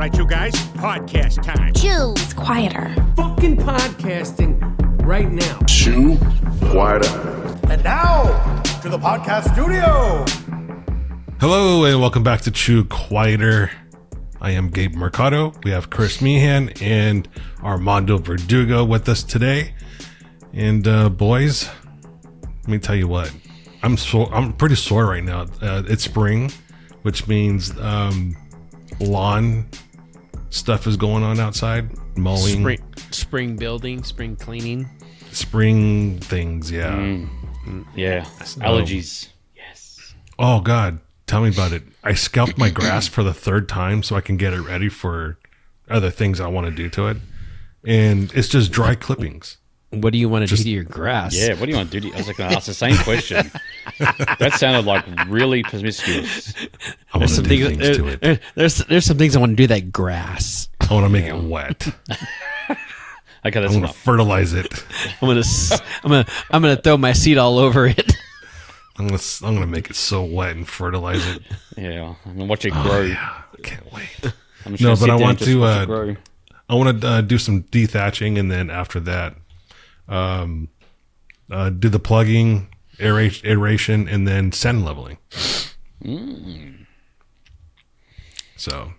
right, you guys, podcast time. Chew. It's quieter. Fucking podcasting right now. Chew quieter. And now, to the podcast studio. Hello, and welcome back to Chew Quieter. I am Gabe Mercado. We have Chris Meehan and Armando Verdugo with us today. And boys, let me tell you what. I'm pretty sore right now. It's spring, which means lawn stuff is going on outside. Mowing. Spring building, spring cleaning. Spring things, yeah. Yeah. Allergies. Yes. Oh, God. Tell me about it. I scalped my grass for the third time so I can get it ready for other things I want to do to it. And it's just dry clippings. What do you want to do to your grass? Yeah, what do you want to do? I was going to ask the same question. That sounded like really promiscuous. I want to do things to it. There's some things I want to do to that grass. I want to make it wet. Okay, that's I want to fertilize it. I'm gonna throw my seed all over it. I'm gonna make it so wet and fertilize it. Yeah, I'm gonna watch it grow. Yeah, I can't wait. No, but I want to do some dethatching, and then after that, do the plugging, aeration, and then sand leveling. So,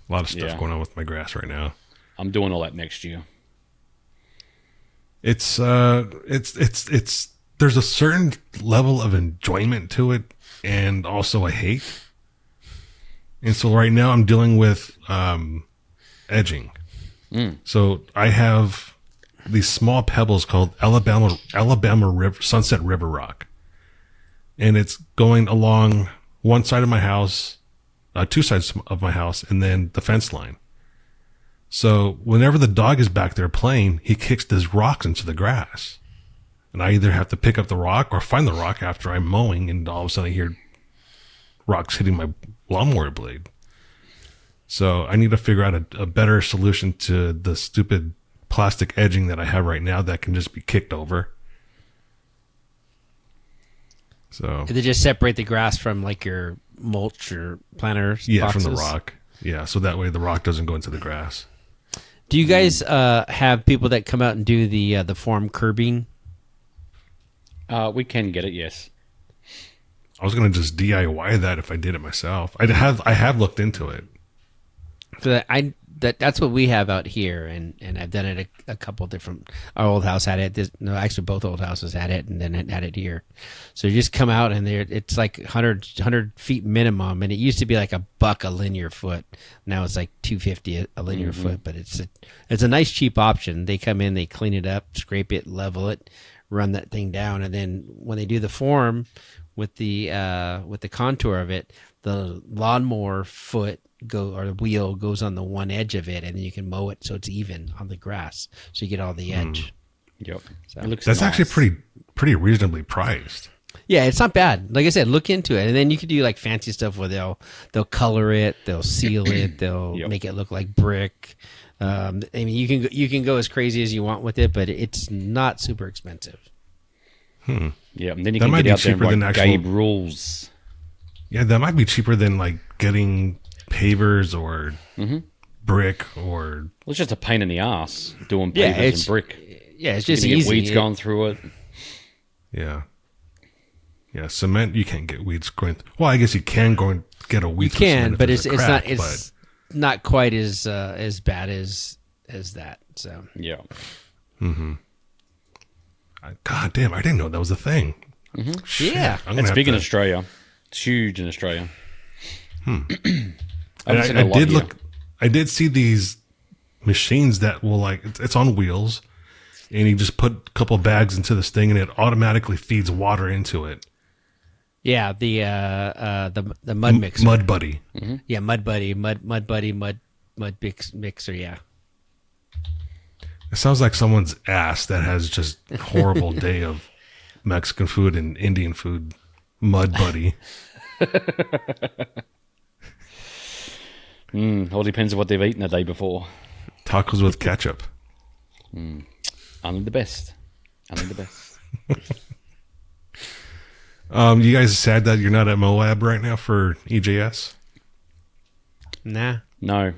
a lot of stuff going on with my grass right now. I'm doing all that next year. It's there's a certain level of enjoyment to it, and also a hate. And so right now I'm dealing with edging. So I have these small pebbles called Alabama River, Sunset River Rock, and it's going along one side of my house, two sides of my house, and then the fence line. So whenever the dog is back there playing, he kicks these rocks into the grass. And I either have to pick up the rock or find the rock after I'm mowing, and all of a sudden I hear rocks hitting my lawnmower blade. So I need to figure out a better solution to the stupid plastic edging that I have right now that can just be kicked over. So They just separate the grass from like your mulch or planter yeah, boxes. from the rock. Yeah, so that way the rock doesn't go into the grass. Do you guys have people that come out and do the form curbing? We can get it, yes. I was gonna just DIY that if I did it myself. I have looked into it. So that's what we have out here, and I've done it a couple different. Our old house had it. Actually, both old houses had it, and then it had it here. So you just come out, and it's like 100 feet minimum, and it used to be like $1 a linear foot. Now it's like $2.50 a linear foot, but it's a nice cheap option. They come in, they clean it up, scrape it, level it, run that thing down, and then when they do the form with the contour of it, the lawnmower foot or the wheel goes on the one edge of it, and then you can mow it so it's even on the grass, so you get all the edge. Yep, so it looks that's nice. actually pretty reasonably priced. Yeah, it's not bad. Like I said, look into it, and then you can do like fancy stuff where they'll color it, they'll seal it, they'll make it look like brick. I mean, you can go as crazy as you want with it, but it's not super expensive. Yeah, and then you That can might get be out there cheaper and than write actual- Gabe rules. Yeah, that might be cheaper than like getting pavers or brick or. Well, it's just a pain in the ass doing Yeah, pavers it's and brick. Yeah, it's just You get easy. weeds going through it. Yeah. Yeah, cement you can't get weeds going. Well, I guess you can go and get a weed. You can, but it's crack, not quite as bad as that. So Yeah. God damn, I didn't know that was a thing. Shit, Yeah. I'm gonna It's have big in to- Australia. It's huge in Australia. I did see these machines that will it's on wheels, and you just put a couple bags into this thing, and it automatically feeds water into it. yeah, the mud mixer, Mud Buddy. yeah, mud mixer, yeah. It sounds like someone's ass that has just horrible day of Mexican food and Indian food. Mud Buddy. All depends on what they've eaten the day before. Tacos with ketchup. Only the best. Only the best. You guys sad that you're not at Moab right now for EJS? Nah. No.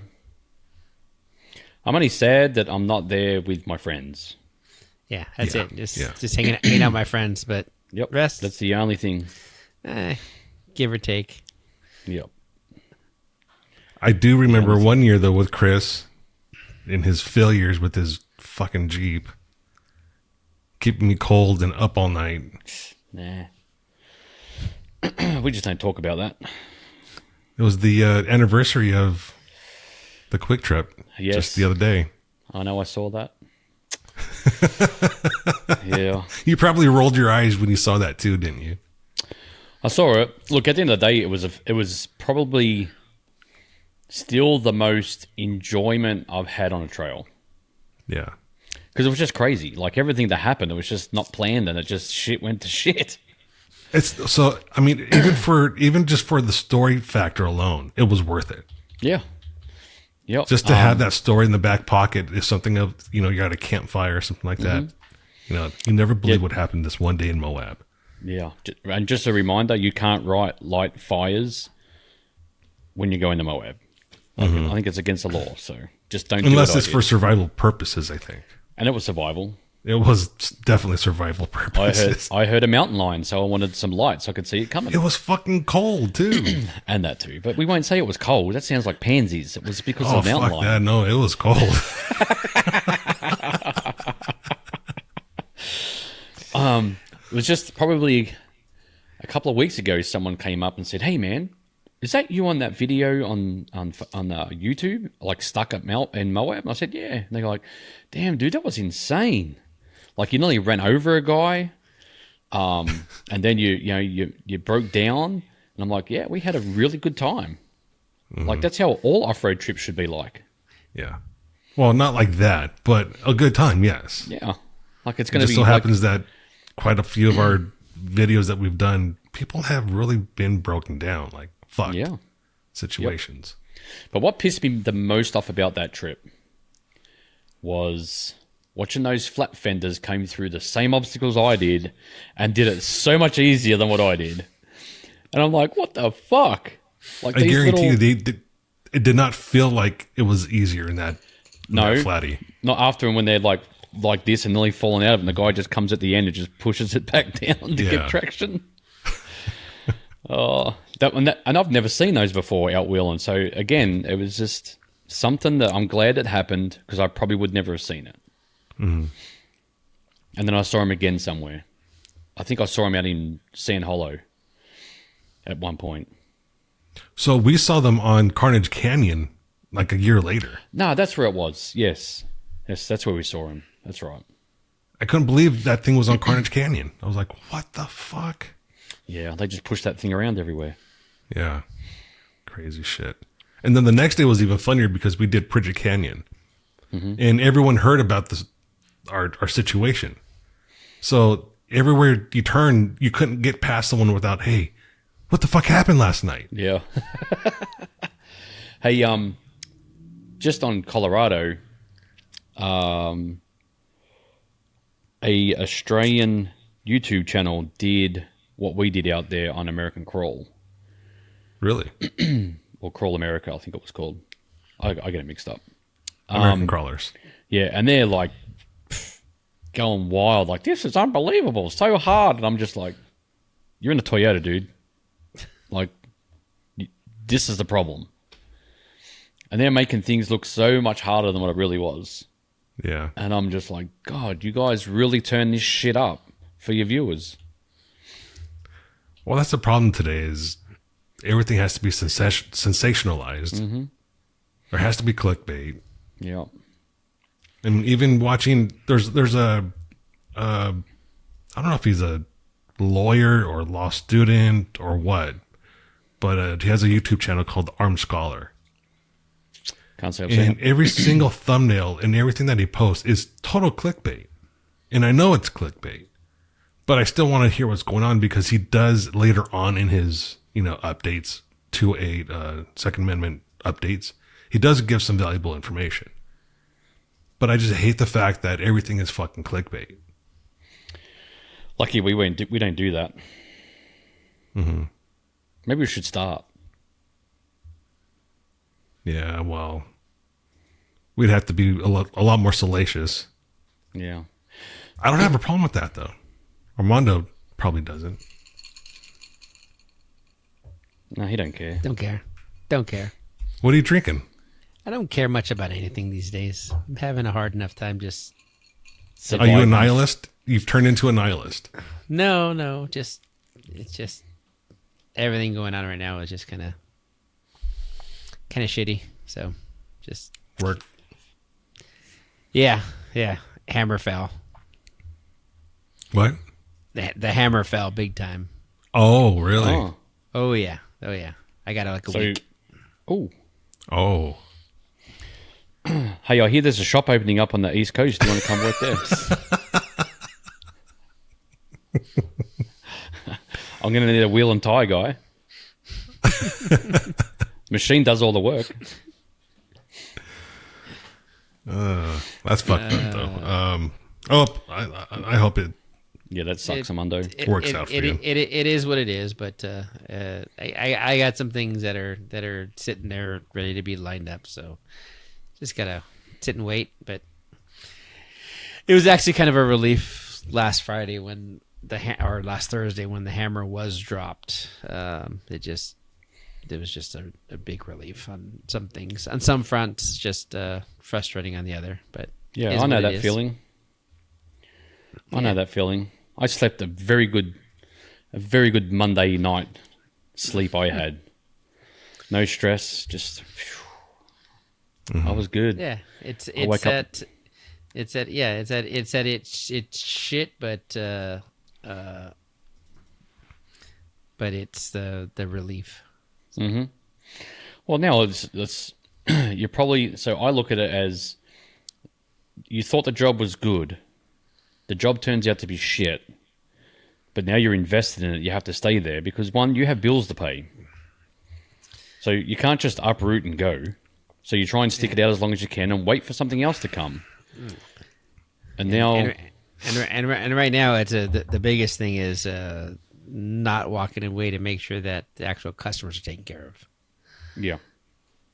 I'm only sad that I'm not there with my friends. Yeah, that's Yeah, it. Just yeah. hanging out with my friends, but Yep. rest, That's the only thing. give or take. Yep. I do remember one year though with Chris and his failures with his fucking Jeep, keeping me cold and up all night. Nah. We just don't talk about that. It was the anniversary of the Quick Trip Yes. just the other day. I know I saw that. Yeah. You probably rolled your eyes when you saw that too, didn't you? I saw it. Look, at the end of the day, it was probably still the most enjoyment I've had on a trail. Yeah. Because it was just crazy. Like, everything that happened, it was just not planned, and it just shit went to shit. It's so, I mean, even just for the story factor alone, it was worth it. Yeah. Yep. Just to have that story in the back pocket is something of, you're at a campfire or something like that. You never believe what happened this one day in Moab. Yeah. And just a reminder, you can't light fires when you go into Moab. I think it's against the law, so just don't do it. Unless it's for survival purposes, I think. And it was survival. It was definitely survival purposes. I heard a mountain lion, so I wanted some light so I could see it coming. It was fucking cold too. And that too. But we won't say it was cold. That sounds like pansies. It was because of the mountain fuck lion. that. No, it was cold. It was just probably a couple of weeks ago, someone came up and said, "Hey man, is that you on that video on YouTube, like stuck at in Moab?" And I said, "Yeah." And they go like, "Damn, dude, that was insane. Like, you nearly ran over a guy, and then you broke down." And I'm like, "Yeah, we had a really good time. Like, that's how all off-road trips should be like." Yeah. Well, not like that, but a good time, yes. Yeah, like it's It going to just be. so happens that quite a few of our videos that we've done, people have really been broken down, like fucked situations. But what pissed me the most off about that trip was watching those flat fenders came through the same obstacles I did and did it so much easier than what I did. And I'm like, what the fuck? Like, I guarantee you, it did not feel like it was easier in that, that flatty. Not after, when they're like this and nearly falling out of it, and the guy just comes at the end and just pushes it back down to get traction. And I've never seen those before out wheeling. So again, it was just something that I'm glad it happened, because I probably would never have seen it. Mm-hmm. And then I saw him again somewhere. I think I saw him out in Sand Hollow at one point. So we saw them on Carnage Canyon like a year later. No, that's where it was. Yes, that's where we saw him. That's right. I couldn't believe that thing was on Carnage Canyon. I was like, what the fuck? Yeah, they just pushed that thing around everywhere. Yeah. Crazy shit. And then the next day was even funnier because we did Bridget Canyon. Mm-hmm. And everyone heard about our situation. So everywhere you turn, you couldn't get past someone without, "Hey, what the fuck happened last night?" Yeah. Hey, just on Colorado, a Australian YouTube channel did what we did out there on American Crawl. Really? Or Crawl America, I think it was called. I get it mixed up. American Crawlers. Yeah, and they're like going wild, like, "This is unbelievable, so hard." And I'm just like, you're in a Toyota, dude. Like, this is the problem. And they're making things look so much harder than what it really was. Yeah. And I'm just like, God, you guys really turn this shit up for your viewers. Well, that's the problem today, is everything has to be sensationalized. Mm-hmm. There has to be clickbait. Yeah. And even watching, there's a, I don't know if he's a lawyer or law student or what, but he has a YouTube channel called Armed Scholar. Can't say I've seen And it. every single thumbnail and everything that he posts is total clickbait. And I know it's clickbait, but I still want to hear what's going on, because he does later on in his, updates to a Second Amendment updates, he does give some valuable information. But I just hate the fact that everything is fucking clickbait. Lucky we don't do that. Mm-hmm. Maybe we should start. Yeah, well, we'd have to be a lot more salacious. Yeah. I don't have a problem with that though. Armando probably doesn't. No, he don't care. Don't care. Don't care. What are you drinking? I don't care much about anything these days. I'm having a hard enough time just... Are you a nihilist? You've turned into a nihilist. No. It's just... Everything going on right now is just kind of shitty. So, just... Work. Yeah. Hammer fell. What? The hammer fell big time. Oh, really? Oh, yeah. I got like a week. Oh. Hey, I hear there's a shop opening up on the East Coast. Do you want to come work there? I'm going to need a wheel and tie guy. Machine does all the work. That's fucked up though. I hope it Yeah, that sucks, Armando. works out for you. It is what it is, but I got some things that are sitting there ready to be lined up, so just gotta sit and wait. But it was actually kind of a relief last Friday when or last Thursday when the hammer was dropped. It was just a big relief on some things. On some fronts, just frustrating on the other. But Yeah, I know that feeling. I know that feeling. I slept a very good Monday night sleep I had. No stress, just I was good. Yeah, it's shit, but it's the relief. Mm-hmm. Well, now it's you're probably, so I look at it as you thought the job was good. The job turns out to be shit. But now you're invested in it. You have to stay there because, one, you have bills to pay. So you can't just uproot and go. So you try and stick it out as long as you can and wait for something else to come. And now... And right now, it's the biggest thing is not walking away to make sure that the actual customers are taken care of. Yeah.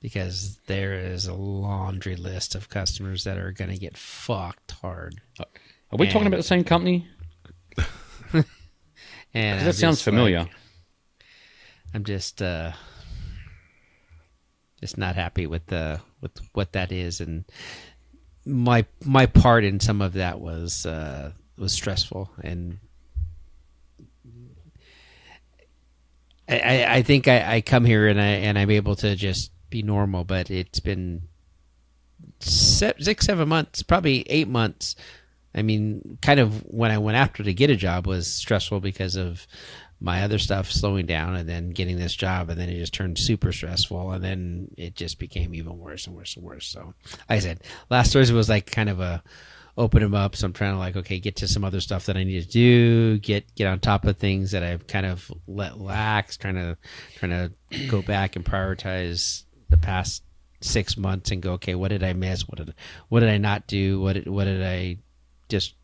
Because there is a laundry list of customers that are going to get fucked hard. Are we talking about the same company? And that sounds familiar. I'm just not happy with what that is, and my part in some of that was stressful, and I think I come here and I'm able to just be normal, but it's been 6-7 months, probably 8 months. I mean, kind of when I went after to get a job was stressful because of my other stuff slowing down and then getting this job, and then it just turned super stressful, and then it just became even worse and worse and worse. So, like I said, last Thursday was like kind of a open them up. So I'm trying to like, okay, get to some other stuff that I need to do, get on top of things that I've kind of let lax, trying to go back and prioritize the past 6 months and go, okay, what did I miss? What did I not do? What did I just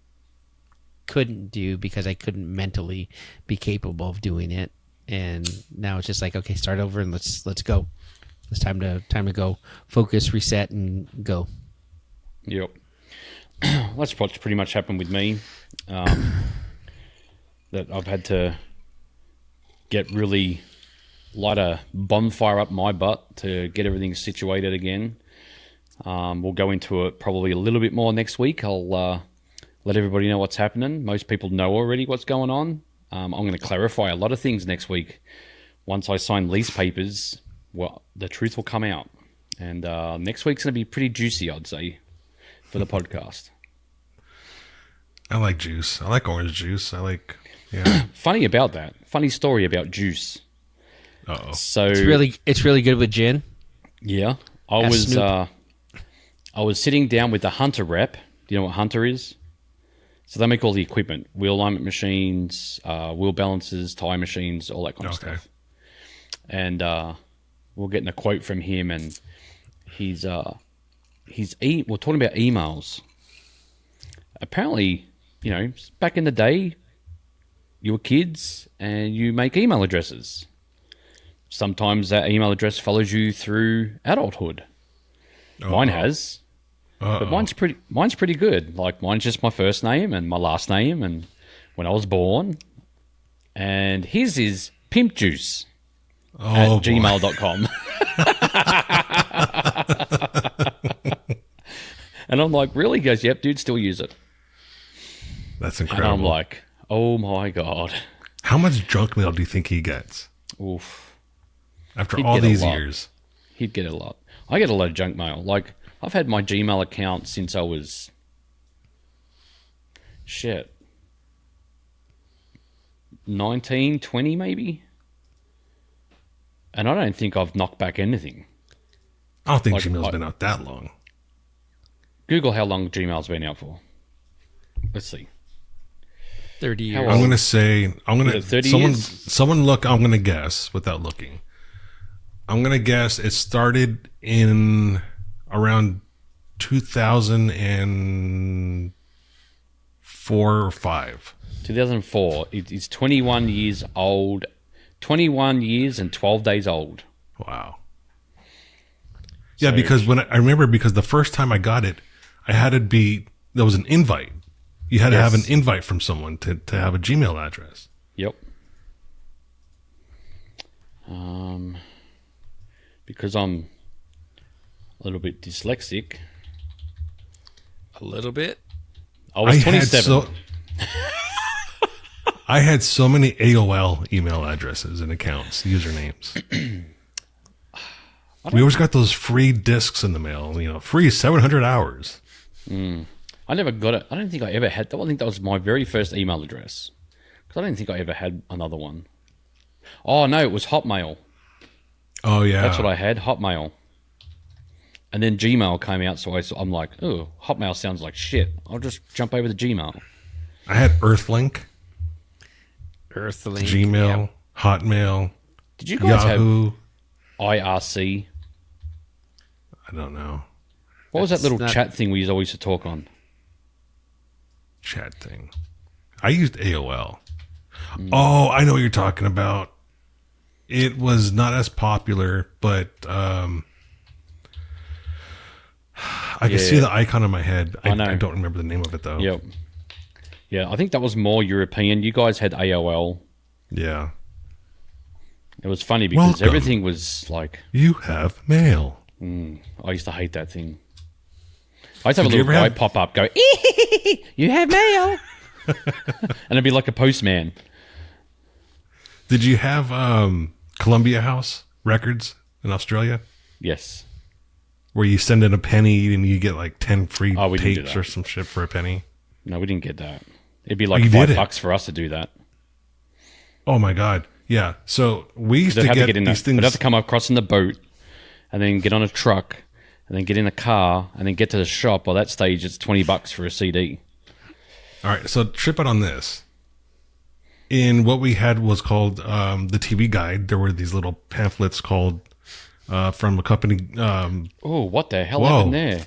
couldn't do because I couldn't mentally be capable of doing it? And now it's just like, okay, start over and let's go. It's time to go, focus, reset, and go. Yep. That's what's pretty much happened with me. That I've had to get really light a bonfire up my butt to get everything situated again. We'll go into it probably a little bit more next week. I'll let everybody know what's happening. Most people know already what's going on. I'm going to clarify a lot of things next week. Once I sign lease papers, well, the truth will come out. And next week's going to be pretty juicy, I'd say, for the podcast. I like juice. I like orange juice. Yeah. Funny story about juice. Uh-oh. So It's really good with gin. Yeah. I was sitting down with the Hunter rep. Do you know what Hunter is? So they make all the equipment, wheel alignment machines, wheel balancers, tire machines, all that kind of stuff. And we're getting a quote from him, and we're talking about emails. Apparently, back in the day, you were kids and you make email addresses. Sometimes that email address follows you through adulthood. Mine has. But mine's pretty good. Like mine's just my first name and my last name and when I was born. And his is pimpjuice at gmail.com. And I'm like, really? He goes, yep, dude, still use it. That's incredible. And I'm like, oh my God. How much junk mail do you think he gets? Oof. After He'd all get a these lot. years? He'd get a lot. I get a lot of junk mail. Like, I've had my Gmail account since I was... 19, 20 maybe? And I don't think I've knocked back anything. I don't think Like, Gmail's been out that long. Google how long Gmail's been out for. Let's see. 30 years. How I'm old? going to say, Is it 30 someone, years? someone look, I'm going to guess without looking. I'm going to guess it started in around 2004 or 5. 2004. It's 21 years old. 21 years and 12 days old. Wow. Yeah, because I remember because the first time I got it, I had it there was an invite. You had to have an invite from someone to have a Gmail address. Yep. Because I'm a little bit dyslexic. A little bit. I was 27. I had so many AOL email addresses and accounts, usernames. We always got those free discs in the mail, free 700 hours. I never got it. I don't think I ever had that. I think that was my very first email address. Because I don't think I ever had another one. Oh, no, it was Hotmail. Oh, yeah. That's what I had, Hotmail. And then Gmail came out, so I'm like, oh, Hotmail sounds like shit. I'll just jump over to Gmail. I had Earthlink, Earthlink. Gmail, Yep. Hotmail, Did you guys Yahoo. have IRC? I don't know. What was that That's little not- chat thing we always used to talk on? Chat thing. I used AOL. Oh, I know what you're talking about. It was not as popular, but I can see the icon in my head. I know. I don't remember the name of it, though. Yep. Yeah, I think that was more European. You guys had AOL. Yeah. It was funny because Welcome. everything was like, You have mail. I used to hate that thing. I used to have Did a you little ever guy have- pop up, go, you have mail. And it'd be like a postman. Did you have Columbia House Records in Australia? Yes. Where you send in a penny and you get like 10 free Oh, we didn't do tapes that. or some shit for a penny? No, we didn't get that. It'd be like you did it. $5 for us to do that. Oh my God. Yeah. So we used They'd to have get, to get in these They'd have things. to come across in the boat and then get on a truck and then get in a car and then get to the shop. By that stage, it's $20 for a CD. All right. So trip out on this. In what we had was called the TV Guide. There were these little pamphlets called from a company. Oh, what the hell Whoa. happened there?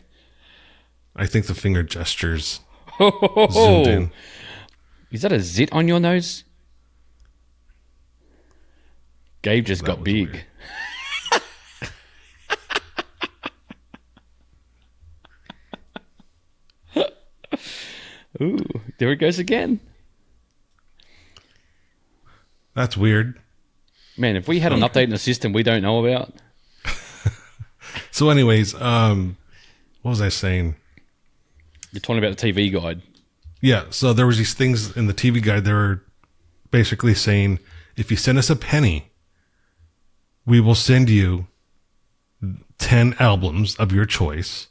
I think the finger gestures Oh, zoomed in. is that a zit on your nose? Gabe just got was big. weird. Ooh, there it goes again. That's weird. Man, if we had an update in the system we don't know about, So, anyways, what was I saying? you're talking about the TV guide. Yeah, so there was these things in the TV Guide. They were basically saying, if you send us a penny, we will send you 10 albums of your choice.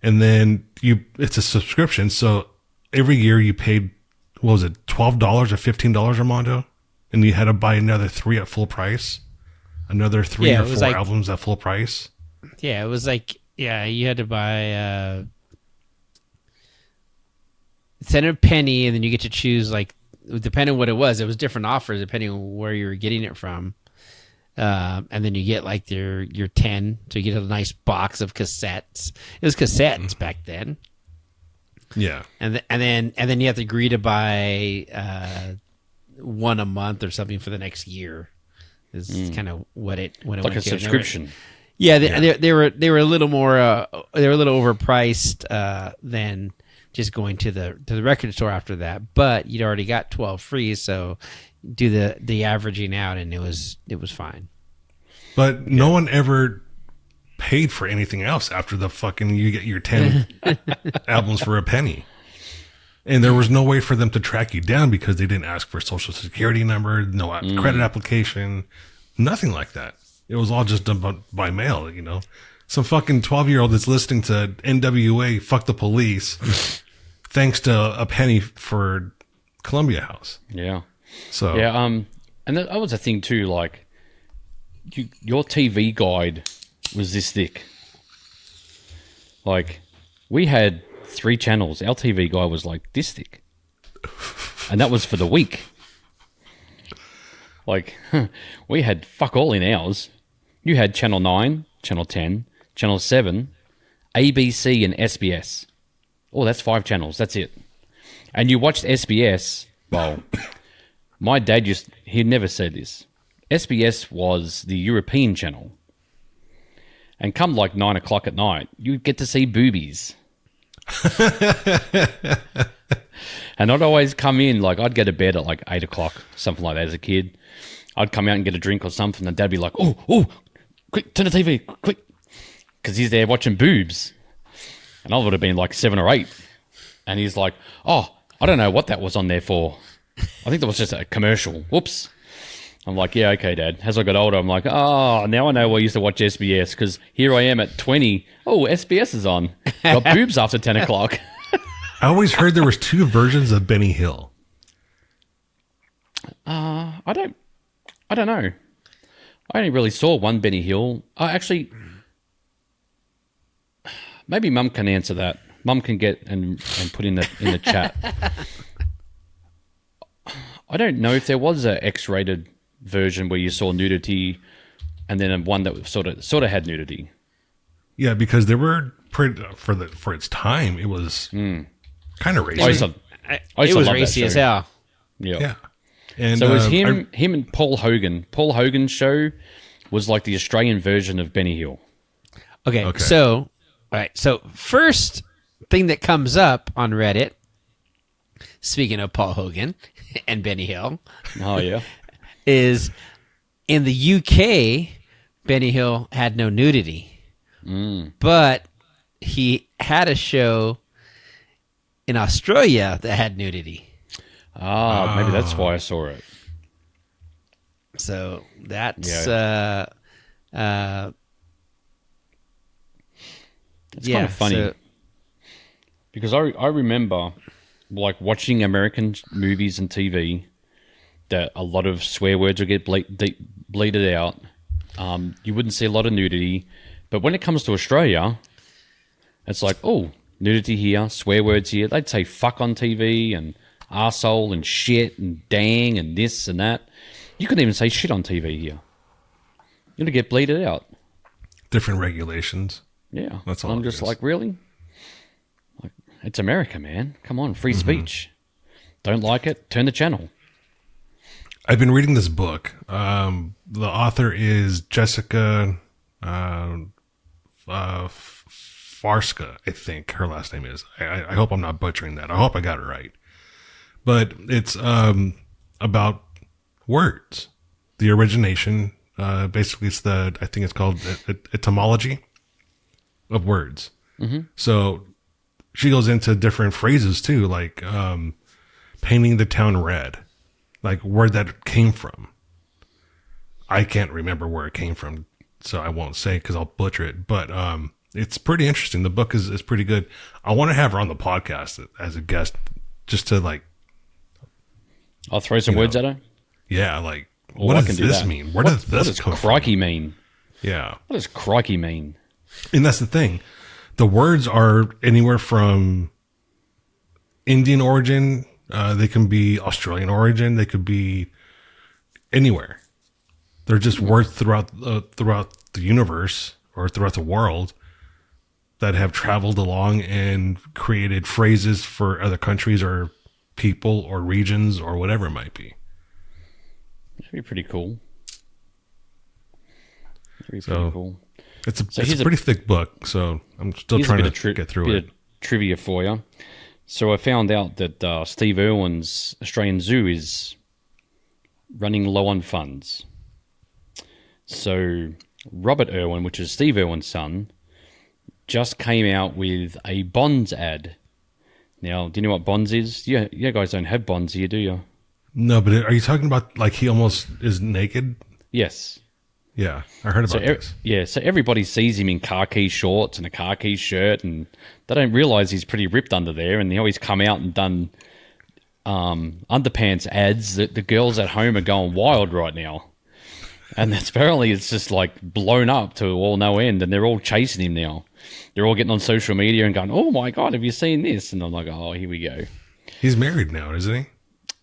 And then it's a subscription. So every year you paid, what was it, $12 or $15, Armando? And you had to buy another 3 at full price. Another 3 Yeah, or it was 4 like- albums at full price. Yeah, it was like, you had to buy send a penny, and then you get to choose, like, depending on what it was different offers depending on where you were getting it from. And then you get like your 10, so you get a nice box of cassettes. It was cassettes back then. Yeah. And then you have to agree to buy one a month or something for the next year. Is kind of what it Like went a to. subscription. Yeah, they were a little more they were a little overpriced than just going to the record store after that. But you'd already got 12 free, so do the averaging out, and it was fine. But no one ever paid for anything else after the fucking you get your 10 albums for a penny. And there was no way for them to track you down because they didn't ask for a social security number, no credit application, nothing like that. It was all just done by mail, you know. Some fucking 12-year-old that's listening to NWA, Fuck the Police, thanks to a penny for Columbia House. Yeah. So yeah, and that was a thing too. Like, your TV guide was this thick. Like, we had 3 channels. Our TV guide was like this thick, and that was for the week. Like, we had fuck all in ours. You had Channel 9, Channel 10, Channel 7, ABC, and SBS. Oh, that's 5 channels. That's it. And you watched SBS. Well, my dad he'd never said this. SBS was the European channel. And come like 9 o'clock at night, you get to see boobies. And I'd always come in, like, I'd go to bed at like 8 o'clock, something like that as a kid. I'd come out and get a drink or something, and Dad'd be like, oh, quick, turn the TV, quick. Because he's there watching boobs. And I would have been like 7 or 8. And he's like, oh, I don't know what that was on there for. I think that was just a commercial. Whoops. I'm like, yeah, okay, Dad. As I got older, I'm like, oh, now I know why I used to watch SBS, because here I am at 20. Oh, SBS is on. Got boobs after 10 o'clock. I always heard there was 2 versions of Benny Hill. I don't know. I only really saw one Benny Hill. Actually, maybe Mum can answer that. Mum can get and put in the chat. I don't know if there was a X-rated version where you saw nudity, and then one that sort of had nudity. Yeah, because there were for its time, it was kind of racist. I used It to was love that racy as show. hell. Yeah. And So it was him and Paul Hogan. Paul Hogan's show was like the Australian version of Benny Hill. Okay. So, all right. So first thing that comes up on Reddit, speaking of Paul Hogan and Benny Hill, Oh yeah. is in the UK, Benny Hill had no nudity, but he had a show in Australia that had nudity. Maybe that's why I saw it. So that's It's kind of funny. so- Because I remember like watching American movies and TV that a lot of swear words would get bleeded out. You wouldn't see a lot of nudity. But when it comes to Australia, it's like, oh, nudity here, swear words here. They'd say fuck on TV and arsehole and shit and dang and this and that. You couldn't even say shit on TV here. You'd get bleeded out. different regulations. Yeah. That's all I'm it just is. like, really? Like, it's America, man. Come on, free speech. Don't like it? Turn the channel. I've been reading this book. The author is Jessica Farska, I think her last name is. I hope I'm not butchering that. I hope I got it right. But it's about words, the origination. Basically, I think it's called etymology of words. So she goes into different phrases too, like painting the town red, like where that came from. I can't remember where it came from, so I won't say because I'll butcher it. But it's pretty interesting. The book is pretty good. I want to have her on the podcast as a guest, just to like, I'll throw some words at her. yeah, like Well, what I does can do this that. mean? Where What does this does come from? crikey mean? Yeah. What does crikey mean? And that's the thing. The words are anywhere from Indian origin. They can be Australian origin. They could be anywhere. They're just words throughout the universe or throughout the world that have traveled along and created phrases for other countries or people or regions or whatever it might be. That'd be pretty cool. That'd be So- pretty cool. It's a pretty thick book, so I'm still trying to get through it. Of trivia for you. So I found out that Steve Irwin's Australian Zoo is running low on funds. So Robert Irwin, which is Steve Irwin's son, just came out with a Bonds ad. Now, do you know what Bonds is? You guys don't have Bonds here, do you? No, but are you talking about like he almost is naked? Yes. Yeah, I heard about this. Yeah, so everybody sees him in khaki shorts and a khaki shirt, and they don't realize he's pretty ripped under there. And they always come out and done underpants ads that the girls at home are going wild right now. And apparently it's just like blown up to all no end, and they're all chasing him now. They're all getting on social media and going, "Oh my God, have you seen this?" And I'm like, "Oh, here we go." He's married now, isn't he?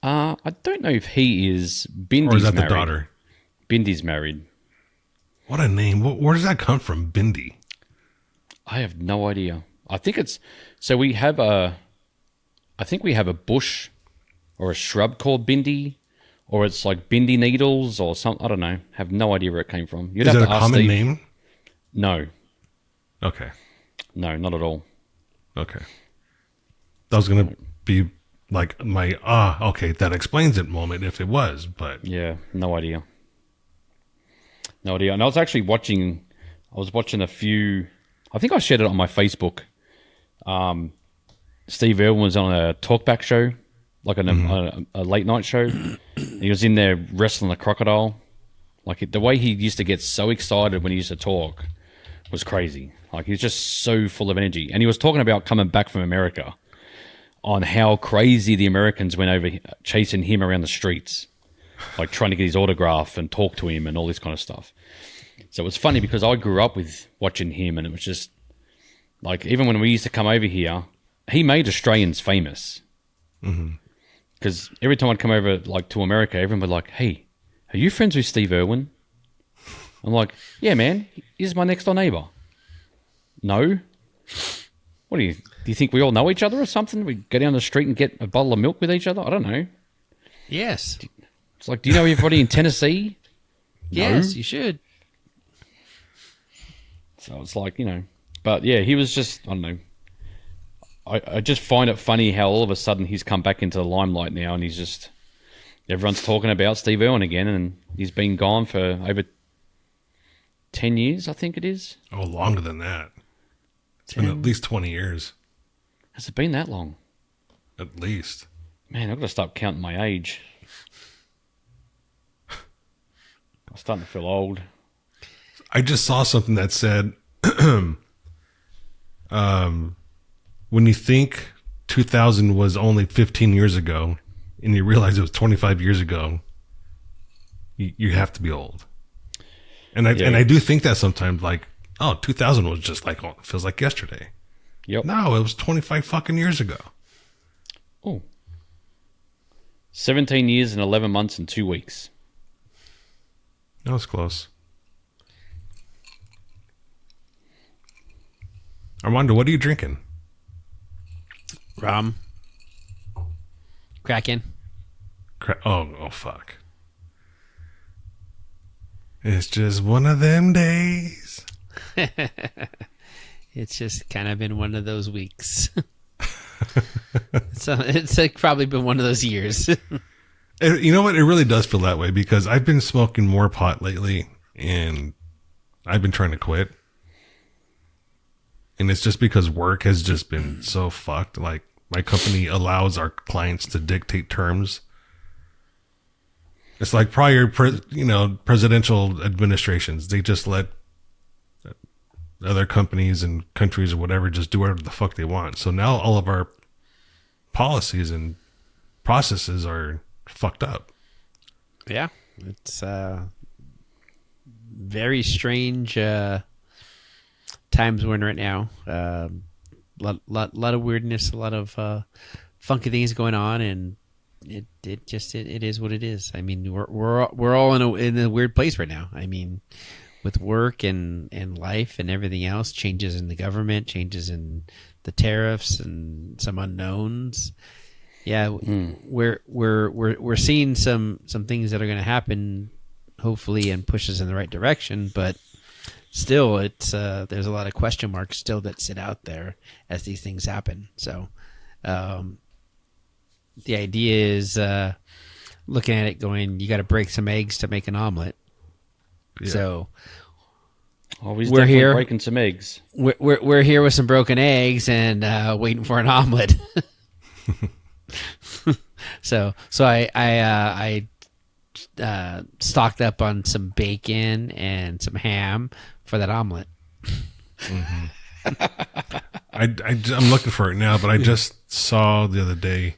I don't know if he is. Bindi's or is that married. the daughter? Bindi's married. What a name. Where does that come from, Bindi? I have no idea. I think it's... So we have a... I think we have a bush or a shrub called Bindi, or it's like Bindi needles or something. I don't know. Have no idea where it came from. Is that a common name? No. Okay. No, not at all. Okay. That was going to be like my, okay, that explains it moment if it was, but... Yeah, no idea. No idea. And I was actually watching a few, I think I shared it on my Facebook. Steve Irwin was on a talkback show, like a late night show. He was in there wrestling a crocodile. Like the way he used to get so excited when he used to talk was crazy. Like he was just so full of energy. And he was talking about coming back from America, on how crazy the Americans went over chasing him around the streets, like trying to get his autograph and talk to him and all this kind of stuff. So it was funny because I grew up with watching him, and it was just like, even when we used to come over here, he made Australians famous. Because every time I'd come over like to America, everyone would like, "Hey, are you friends with Steve Irwin?" I'm like, "Yeah, man, he's my next door neighbor." No. What do you think we all know each other or something? We go down the street and get a bottle of milk with each other? I don't know. Yes. It's like, do you know everybody in Tennessee? Yes, No. you should. So it's like, but yeah, he was just, I don't know. I just find it funny how all of a sudden he's come back into the limelight now, and he's just, everyone's talking about Steve Irwin again, and he's been gone for over 10 years, I think it is. Oh, longer than that. It's been at least 20 years. Has it been that long? At least. Man, I've got to stop counting my age. I'm starting to feel old. I just saw something that said, when you think 2000 was only 15 years ago, and you realize it was 25 years ago, you have to be old. And I do think that sometimes, like, 2000 was just like, it feels like yesterday. Yep. No, it was 25 fucking years ago. Oh. 17 years and 11 months and 2 weeks. That was close. Armando, what are you drinking? Rum. Kraken. Oh, fuck. It's just one of them days. It's just kind of been one of those weeks. It's like probably been one of those years. You know what? It really does feel that way, because I've been smoking more pot lately, and I've been trying to quit. And it's just because work has just been so fucked. Like, my company allows our clients to dictate terms. It's like prior, presidential administrations. They just let other companies and countries or whatever just do whatever the fuck they want. So now all of our policies and processes are fucked up. Yeah, it's very strange times we're in right now. Lot of weirdness, a lot of funky things going on, and it is what it is. I mean, we're all in a weird place right now. I mean, with work and life and everything else, changes in the government, changes in the tariffs, and some unknowns. Yeah, we're seeing some things that are going to happen, hopefully, and push us in the right direction. But still, it's there's a lot of question marks still that sit out there as these things happen. So, the idea is looking at it, going, you got to break some eggs to make an omelet. Yeah. So. Always We're definitely here. breaking some eggs. We're here with some broken eggs and waiting for an omelet. so I stocked up on some bacon and some ham for that omelet. I'm looking for it now, but I just saw the other day,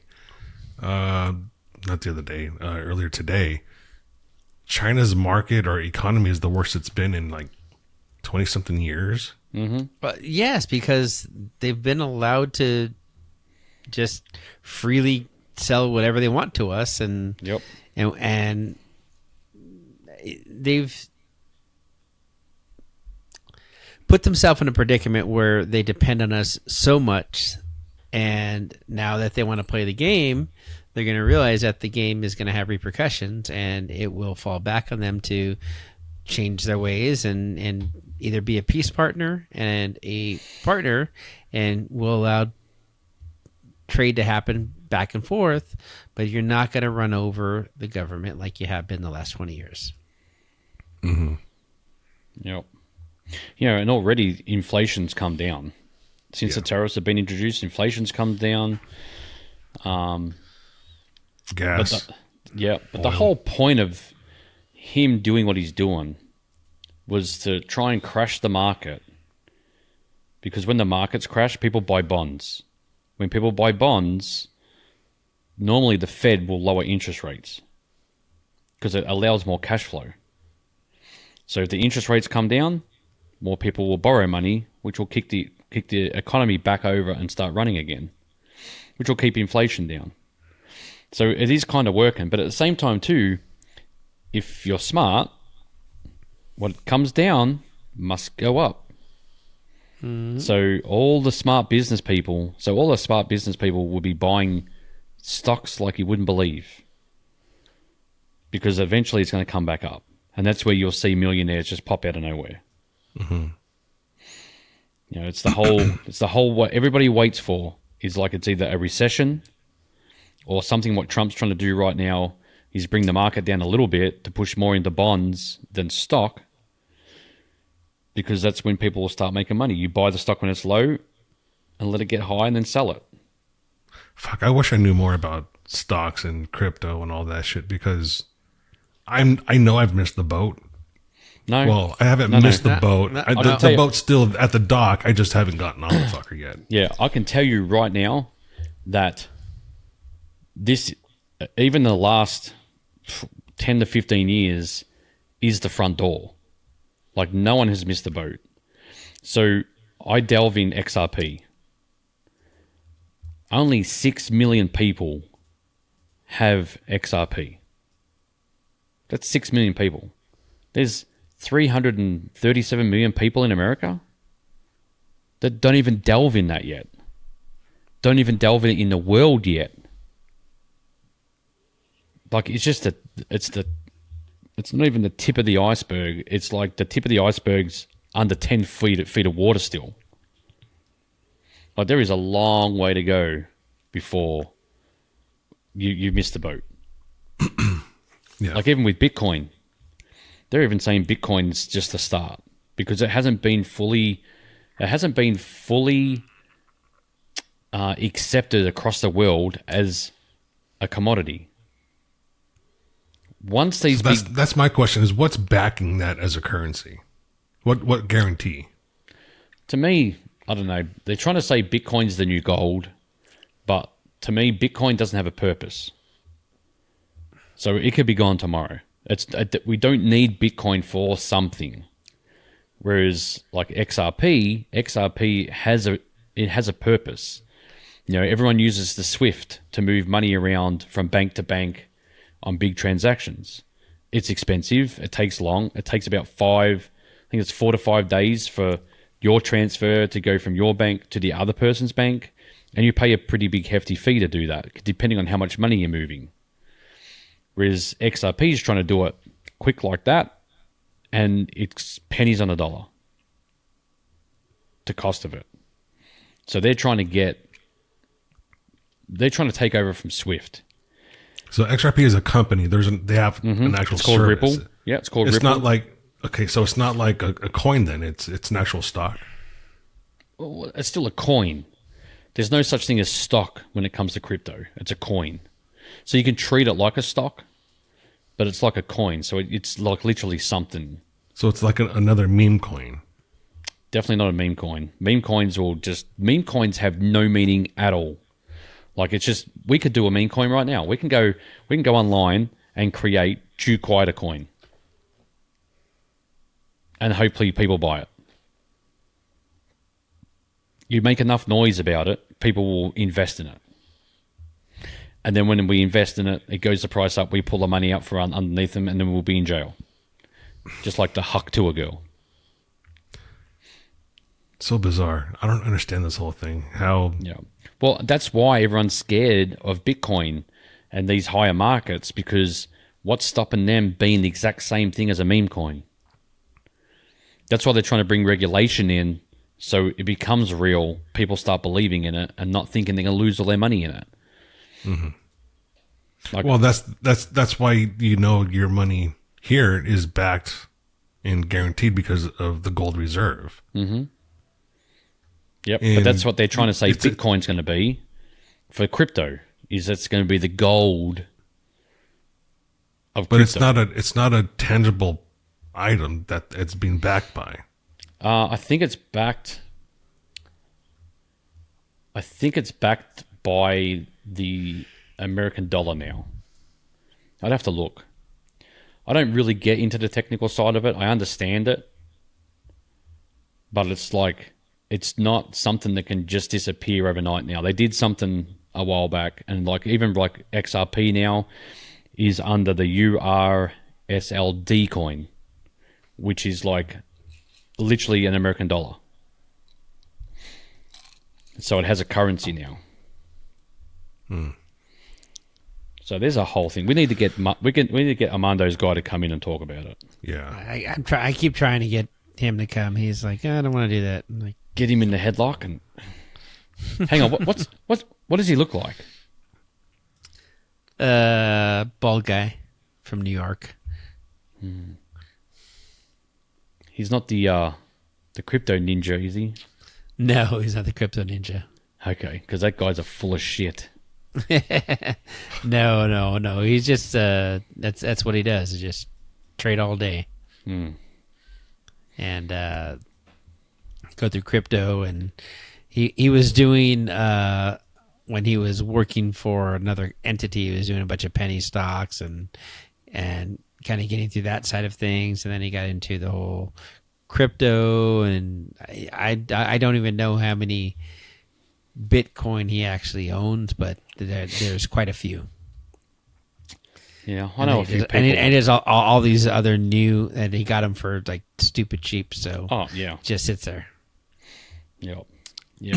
not the other day, earlier today, China's market or economy is the worst it's been in like 20-something years. Yes, because they've been allowed to just freely sell whatever they want to us, and Yep. and they've put themselves in a predicament where they depend on us so much, and now that they want to play the game, they're going to realize that the game is going to have repercussions, and it will fall back on them to change their ways and either be a peace partner and a partner, and will allow trade to happen back and forth, but you're not going to run over the government like you have been the last 20 years. Yep. And already inflation's come down. Since the tariffs have been introduced, inflation's come down. Gas. But the whole point of him doing what he's doing was to try and crash the market. Because when the markets crash, people buy bonds. When people buy bonds, normally the Fed will lower interest rates because it allows more cash flow. So if the interest rates come down, more people will borrow money, which will kick the economy back over and start running again, which will keep inflation down. So it is kind of working. But at the same time too, if you're smart, what comes down must go up. So all the smart business people will be buying stocks like you wouldn't believe, because eventually it's going to come back up, and that's where you'll see millionaires just pop out of nowhere. It's the whole what everybody waits for is like it's either a recession or something. What Trump's trying to do right now is bring the market down a little bit to push more into bonds than stock, because that's when people will start making money. You buy the stock when it's low and let it get high and then sell it. Fuck, I wish I knew more about stocks and crypto and all that shit, because I know I've missed the boat. No. Well, I haven't missed the boat. The boat's still at the dock. I just haven't gotten on the fucker yet. Yeah, I can tell you right now that this, even the last 10 to 15 years, is the front door. Like, no one has missed the boat. So I delve in XRP. Only 6 million people have XRP. That's 6 million people. There's 337 million people in America that don't even delve in that yet. Don't even delve in the world yet. Like, it's not even the tip of the iceberg. It's like the tip of the iceberg's under 10 feet of water still. Like, there is a long way to go before you miss the boat. Yeah. Like, even with Bitcoin, they're even saying Bitcoin's just the start, because it hasn't been fully accepted across the world as a commodity. Once these that's my question, is what's backing that as a currency? What guarantee? To me, I don't know. They're trying to say Bitcoin's the new gold, but to me, Bitcoin doesn't have a purpose. So it could be gone tomorrow. We don't need Bitcoin for something. Whereas like XRP has a purpose. Everyone uses the SWIFT to move money around from bank to bank on big transactions. It's expensive. It takes long. It takes about 4 to 5 days for your transfer to go from your bank to the other person's bank. And you pay a pretty big hefty fee to do that, depending on how much money you're moving. Whereas XRP is trying to do it quick like that, and it's pennies on a dollar. the cost of it. So they're trying to take over from Swift. So XRP is a company. They have an actual It's called service. Ripple. Yeah, it's called It's Ripple. not like, okay, so it's not like a coin then. It's an actual stock. Well, it's still a coin. There's no such thing as stock when it comes to crypto. It's a coin. So you can treat it like a stock, but it's like a coin. So it's like literally something. So it's like another meme coin. Definitely not a meme coin. Meme coins have no meaning at all. Like it's just, we could do a meme coin right now. We can go online and create Chew Quiet a coin. And hopefully people buy it. You make enough noise about it, people will invest in it. And then when we invest in it, it goes the price up, we pull the money out for underneath them, and then we'll be in jail. Just like the Huck Tour girl. So bizarre. I don't understand this whole thing. How? Yeah. Well, that's why everyone's scared of Bitcoin and these higher markets, because what's stopping them being the exact same thing as a meme coin? That's why they're trying to bring regulation in, so it becomes real. People start believing in it and not thinking they're going to lose all their money in it. Mm-hmm. Well, that's why your money here is backed and guaranteed because of the gold reserve. Mm-hmm. Yep, And but that's what they're trying to say Bitcoin's going to be for crypto. Is it's going to be the gold of crypto. But it's not a tangible item that it's being backed by. I think it's backed. I think it's backed by the American dollar now. I'd have to look. I don't really get into the technical side of it. I understand it, but it's like it's not something that can just disappear overnight. Now they did something a while back, and even XRP now is under the URSLD coin, which is like literally an American dollar. So it has a currency now. So there's a whole thing. We need to get Armando's guy to come in and talk about it. Yeah, I keep trying to get him to come. He's like, I don't want to do that. I'm like, get him in the headlock and hang on. What does he look like? Bald guy from New York. He's not the crypto ninja, is he? No, he's not the crypto ninja. Okay, because that guy's a full of shit. No. He's just that's what he does. Is just trade all day, and go through crypto. And he was doing when he was working for another entity. He was doing a bunch of penny stocks and kind of getting through that side of things. And then he got into the whole crypto. And I don't even know how many Bitcoin he actually owns, but there's quite a few. Yeah, I know a few people. And there's all these other new, and he got them for like stupid cheap. So just sits there. Yeah.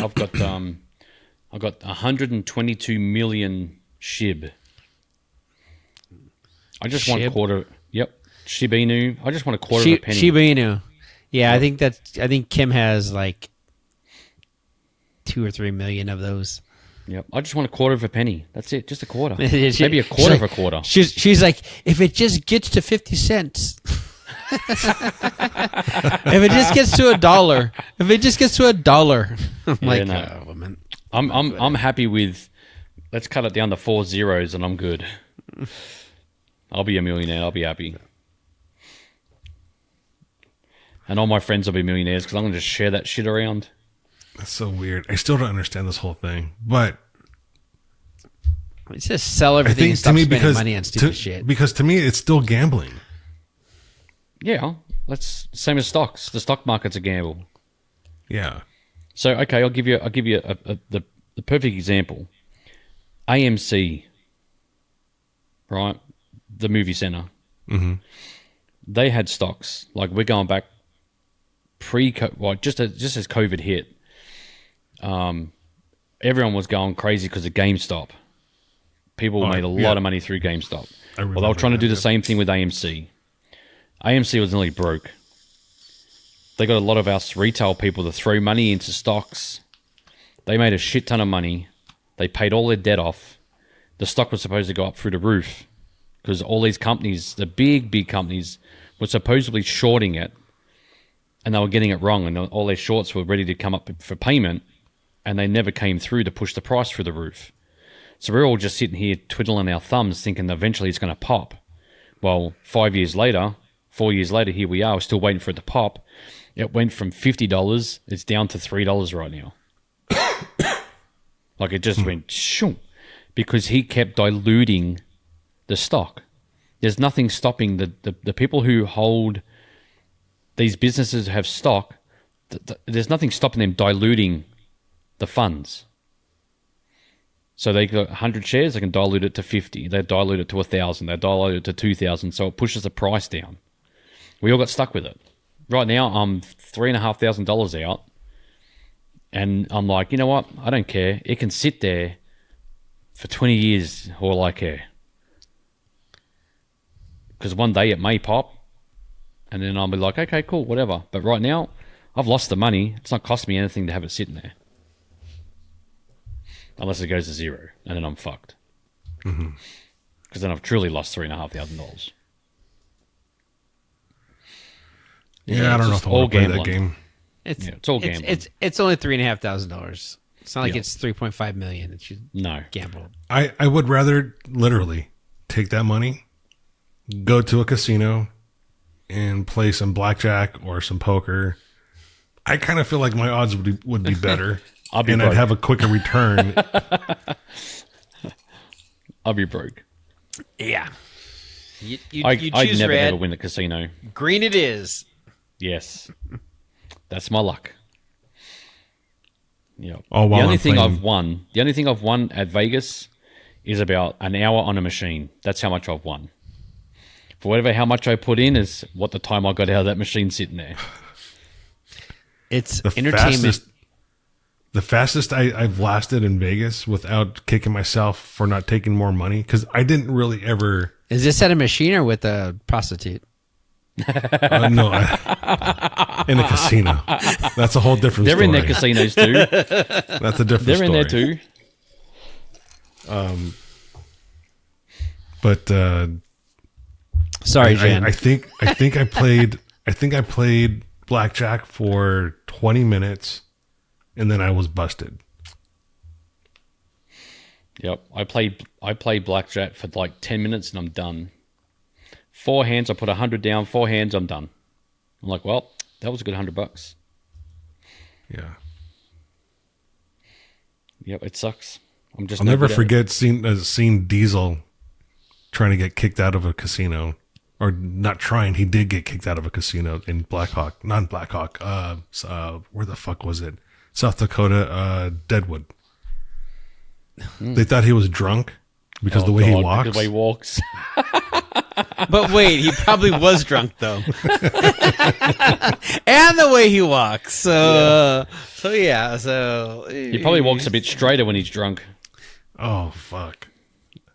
I've got 122 million SHIB. I just want a quarter. Yep, Shiba Inu. I just want a quarter of a penny. Shiba Inu. Yeah, I think Kim has like 2 or 3 million of those. Yep, I just want a quarter of a penny. That's it, just a quarter. Maybe a quarter of a quarter. She's like, if it just gets to 50 cents. If it just gets to $1. If it just gets to $1. I'm happy with. Let's cut it down to 4 zeros, and I'm good. I'll be a millionaire. I'll be happy. And all my friends will be millionaires because I'm going to just share that shit around. That's so weird. I still don't understand this whole thing, but it's just sell everything and stop spending money on stupid shit. Because to me, it's still gambling. Yeah, that's same as stocks. The stock market's a gamble. Yeah. So okay, I'll give you the perfect example. AMC, right? The movie center. Mm-hmm. They had stocks. Like we're going back just as COVID hit. Everyone was going crazy because of GameStop. People made a lot of money through GameStop. Well, they were trying to do the same thing with AMC. AMC was nearly broke. they got a lot of us retail people to throw money into stocks. They made a shit ton of money. They paid all their debt off. The stock was supposed to go up through the roof because all these companies, the big companies, were supposedly shorting it, and they were getting it wrong, and all their shorts were ready to come up for payment, and they never came through to push the price through the roof. So we're all just sitting here twiddling our thumbs thinking that eventually it's going to pop. Well, 4 years later, here we are, we're still waiting for it to pop. It went from $50, it's down to $3 right now. Like it just went shoo, because he kept diluting the stock. There's nothing stopping the people who hold these businesses have stock. There's nothing stopping them diluting the funds. So they got 100 shares, they can dilute it to 50. They dilute it to 1,000. They dilute it to 2,000. So it pushes the price down. We all got stuck with it. Right now, I'm $3,500 out. And I'm like, you know what? I don't care. It can sit there for 20 years, all I care. Because one day it may pop. And then I'll be like, okay, cool, whatever. But right now, I've lost the money. It's not costing me anything to have it sitting there. Unless it goes to zero, and then I'm fucked. Because then I've truly lost $3,500. Yeah, I don't know if I want to play that game. It's all gambling. It's only $3,500. It's not like it's $3.5 million. It's no gamble. I would rather literally take that money, go to a casino, and play some blackjack or some poker. I kind of feel like my odds would be better. I'd have a quicker return. I'll be broke. Yeah. I'd choose never red. ever win the casino. Green it is. Yes. That's my luck. Yeah. Oh, the only thing I've won at Vegas is about an hour on a machine. That's how much I've won. For how much I put in is what the time I got out of that machine sitting there. It's the entertainment. The fastest I've lasted in Vegas without kicking myself for not taking more money, because I didn't really ever. Is this at a machine or with a prostitute? No, in a casino. That's a whole different They're story. in their casinos too. That's a different They're story. in there too. But Sorry, Jan. I think I played blackjack for 20 minutes, and then I was busted. Yep, I play blackjack for like 10 minutes and I'm done. 4 hands, I put 100 down. 4 hands, I'm done. I'm like, well, that was a good $100. Yeah. Yep, it sucks. I'll never forget seeing Diesel trying to get kicked out of a casino, or not trying. He did get kicked out of a casino in not Blackhawk. Where the fuck was it? South Dakota, Deadwood. They thought he was drunk because the way he walks. The way he walks. But wait, he probably was drunk though, and the way he walks. So he probably walks a bit straighter when he's drunk. Oh fuck!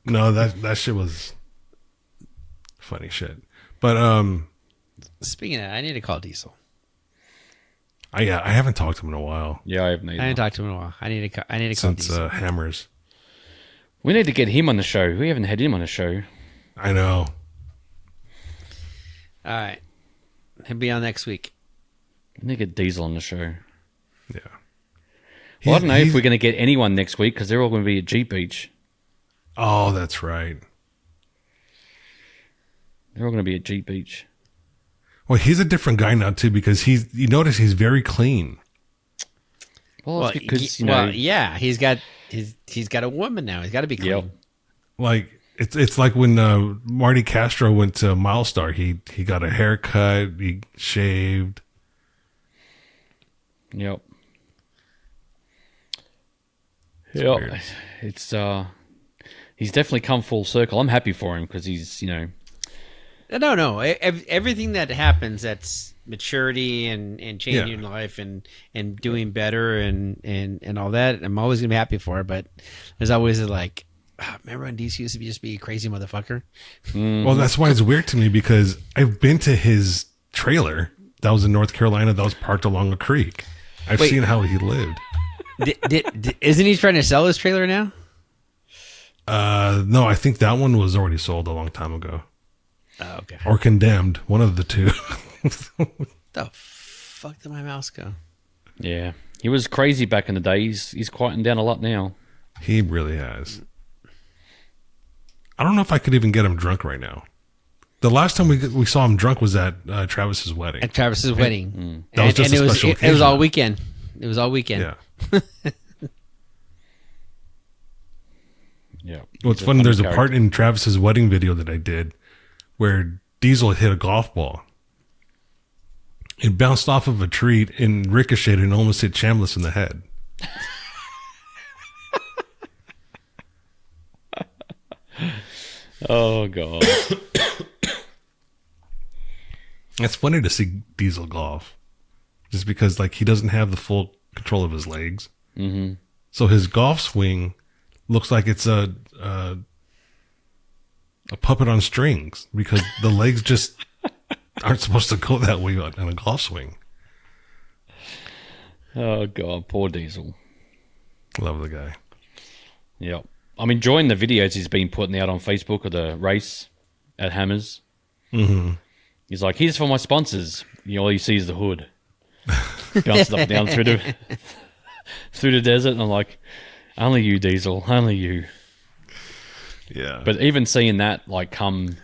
No, that shit was funny shit. But speaking of that, I need to call Diesel. I haven't talked to him in a while. Yeah, I haven't either. I haven't talked to him in a while. I need to call Since Diesel. Hammers. We need to get him on the show. We haven't had him on the show. I know. All right, he'll be on next week. We need to get Diesel on the show. Yeah. Well, I don't know if we're going to get anyone next week because they're all going to be at Jeep Beach. Oh, that's right. They're all going to be at Jeep Beach. Well, he's a different guy now too, because you notice he's very clean. Well, it's because he's got a woman now. He's got to be clean. Yep. Like it's like when Marty Castro went to Milestar. He got a haircut. He shaved. Yep. Weird. It's he's definitely come full circle. I'm happy for him because he's No. Everything that happens, that's maturity and changing life and doing better and all that. I'm always gonna be happy for it. But there's always like, remember when DC used to just be a crazy motherfucker? Well, that's why it's weird to me, because I've been to his trailer that was in North Carolina. That was parked along a creek. I've Wait. seen how he lived. Isn't he trying to sell his trailer now? No, I think that one was already sold a long time ago. Oh, okay. Or condemned. One of the two. The fuck did my mouse go? Yeah. He was crazy back in the day. He's quieting down a lot now. He really has. I don't know if I could even get him drunk right now. The last time we saw him drunk was at Travis's wedding. At Travis's wedding. That was just a special it was occasion. all weekend. It was all weekend. Yeah. Yeah. What's He's funny, there's a character. part in Travis's wedding video that I did where Diesel hit a golf ball. It bounced off of a tree and ricocheted and almost hit Chambliss in the head. Oh, God. It's funny to see Diesel golf. Just because like he doesn't have the full control of his legs. Mm-hmm. So his golf swing looks like it's a puppet on strings because the legs just aren't supposed to go that way on a golf swing. Oh, God. Poor Diesel. Love the guy. Yep. I'm enjoying the videos he's been putting out on Facebook of the race at Hammers. Mm-hmm. He's like, here's for my sponsors. All you see is the hood. Bounces up and down through the desert. And I'm like, only you, Diesel. Only you. Yeah. But even seeing that like come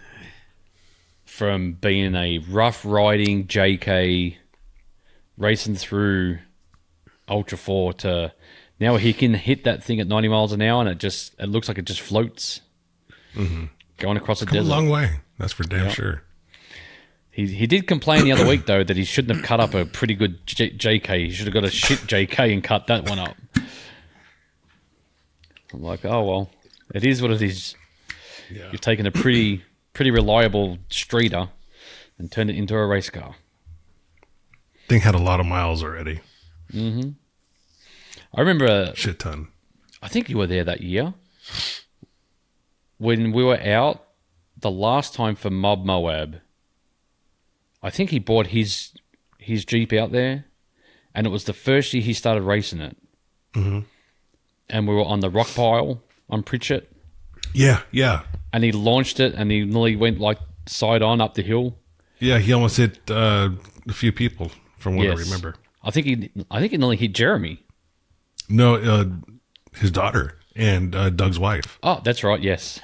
from being a rough riding JK racing through Ultra 4 to now he can hit that thing at 90 miles an hour and it looks like it just floats. Mm-hmm. Going across the Come desert. a long way. That's for damn sure. He did complain the other week though that he shouldn't have cut up a pretty good JK. He should have got a shit JK and cut that one up. I'm like, oh well, it is what it is. Yeah. You've taken a pretty reliable streeter and turned it into a race car. Thing had a lot of miles already. I remember, Shit ton. I think you were there that year when we were out the last time for Moab. I think he bought his Jeep out there, and it was the first year he started racing it. Mm-hmm. And we were on the rock pile on Pritchett. Yeah, yeah. And he launched it, and he nearly went like side on up the hill. Yeah, he almost hit a few people from what I remember. I think he nearly hit Jeremy. No, his daughter and Doug's wife. Oh, that's right. Yes,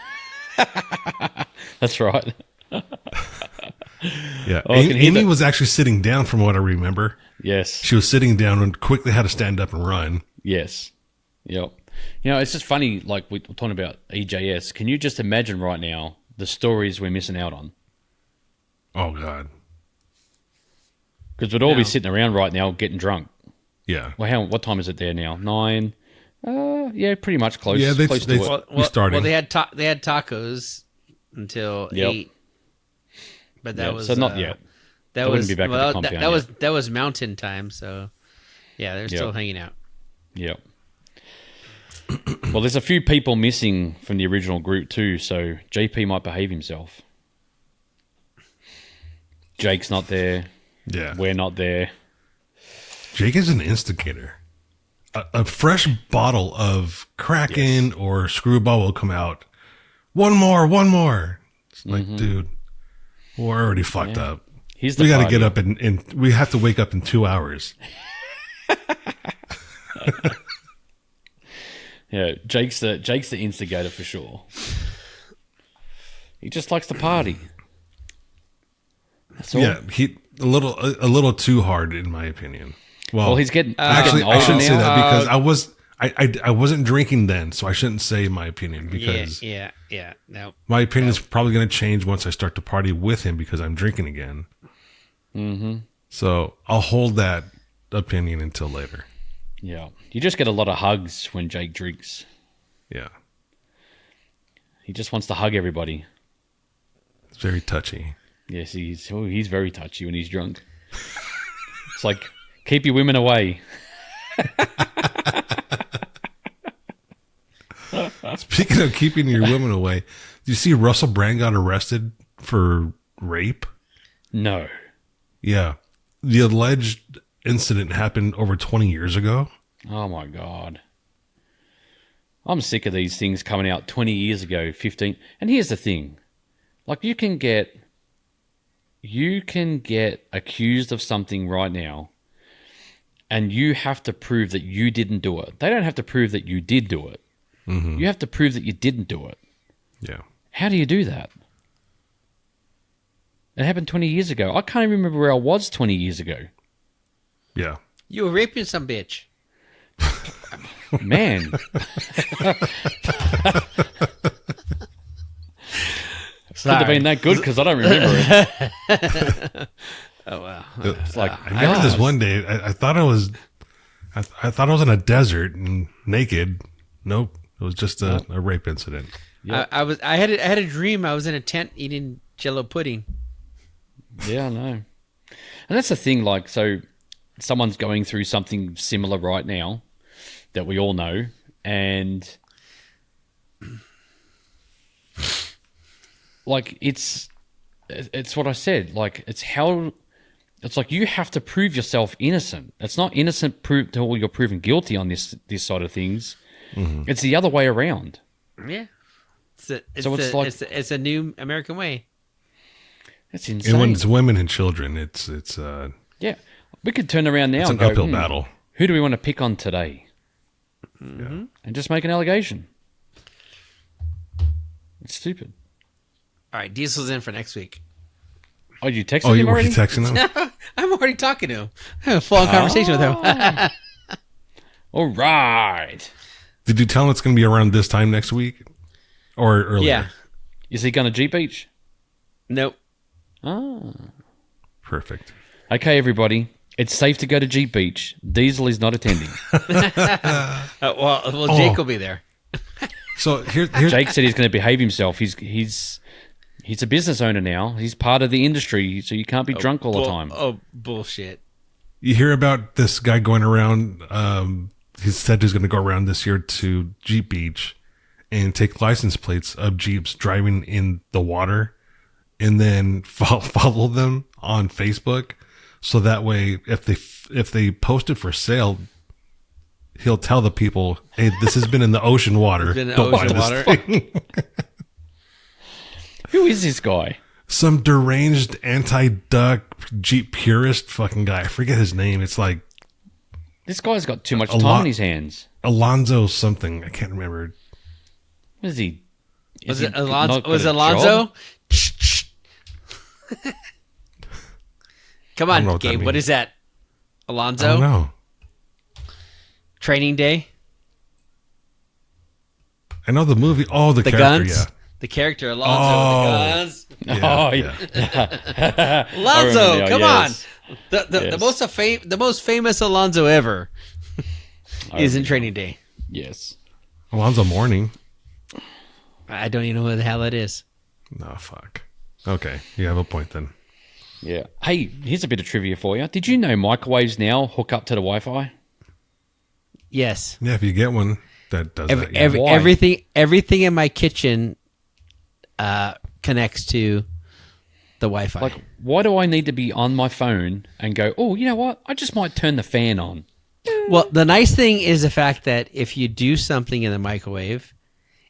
that's right. Yeah, Oh, I can hear Amy that. was actually sitting down from what I remember. Yes, She was sitting down and quickly had to stand up and run. yes, yep. It's just funny. Like we're talking about EJS. Can you just imagine right now the stories we're missing out on? Oh, God. Because we'd all be sitting around right now getting drunk. Yeah. Well, what time is it there now? 9. Yeah, pretty much close. Yeah, they- close they- to it. We starting. Well, they had tacos until Yep. 8. But that Yep, was so not yet. That I wouldn't was be back at the well, compound that yet. that was mountain time. So yeah, they're still Yep. hanging out. Yep. Well, there's a few people missing from the original group too, so JP might behave himself. Jake's not there. Yeah. We're not there. Jake is an instigator. A fresh bottle of Kraken or Screwball will come out. One more. It's like, dude, we're already fucked up. He's the We got to party. get up and we have to wake up in 2 hours. Yeah, Jake's the instigator for sure. He just likes to party. That's all. Yeah, he a little too hard in my opinion. Well, he's getting Actually, getting I shouldn't older say now. that because I wasn't drinking then, so I shouldn't say my opinion because Yeah. No. my opinion is probably going to change once I start to party with him because I'm drinking again. Mm-hmm. So I'll hold that opinion until later. Yeah, you just get a lot of hugs when Jake drinks. Yeah, He just wants to hug everybody. it's very touchy. Yes, he's very touchy when he's drunk. It's like, keep your women away. Speaking of keeping your women away, do you see Russell Brand got arrested for rape? No. Yeah. the alleged incident happened over 20 years ago. Oh my God. I'm sick of these things coming out 20 years ago, 15. And here's the thing. Like you can get accused of something right now and you have to prove that you didn't do it. They don't have to prove that you did do it. Mm-hmm. You have to prove that you didn't do it. Yeah. How do you do that? It happened 20 years ago. I can't even remember where I was 20 years ago. Yeah. You were raping some bitch. Man. Couldn't have been that good because I don't remember it. Oh wow! It's like I remember this one day. I thought I was in a desert and naked. Nope, it was just a rape incident. Yep. I had a dream. I was in a tent eating Jello pudding. Yeah, I know. And that's the thing. Like, so someone's going through something similar right now that we all know, and like it's what I said. Like it's like you have to prove yourself innocent. It's not innocent till you're proven guilty on this side of things. Mm-hmm. It's the other way around. Yeah, it's a new American way. That's insane. And when it's women and children, it's yeah. We could turn around now it's and an go, uphill battle. Who do we want to pick on today? Mm-hmm. And just make an allegation. It's stupid. All right, Diesel's in for next week. Oh, you texted him were already? you texting him? I'm already talking to him. I have a full conversation with him. All right. Did you tell him it's going to be around this time next week? Or earlier? Yeah. Is he going to Jeep Beach? Nope. Ah. Perfect. Okay, everybody. It's safe to go to Jeep Beach. Diesel is not attending. Well, Jake will be there. So here's Jake said he's going to behave himself. He's a business owner now. He's part of the industry, so you can't be drunk all the time. Oh, bullshit. You hear about this guy going around, he said he's going to go around this year to Jeep Beach and take license plates of Jeeps driving in the water and then follow them on Facebook. So that way, if they post it for sale, he'll tell the people, hey, this has been in the ocean water. Don't buy this thing. Who is this guy? Some deranged anti-duck Jeep purist fucking guy. I forget his name. It's like This guy's got too much time in his hands. Alonzo something. I can't remember. What is he? Was it Alonzo? Was it Alonzo? Come on, Gabe. What is that? Alonzo? I don't know. Training Day? I know the movie. Oh, the character, Guns? yeah. The character Alonzo with the guns. Yeah. Alonzo, now, come yes. on. The most famous Alonzo ever is in Training Day. Yes. Alonzo Mourning. I don't even know who the hell it is. No, fuck. Okay, you have a point then. Yeah. Hey, here's a bit of trivia for you. Did you know microwaves now hook up to the Wi-Fi? Yes. Yeah, if you get one that does that. Yeah. Everything in my kitchen connects to the Wi-Fi. Like, why do I need to be on my phone and go, oh, you know what? I just might turn the fan on. Well, the nice thing is the fact that if you do something in the microwave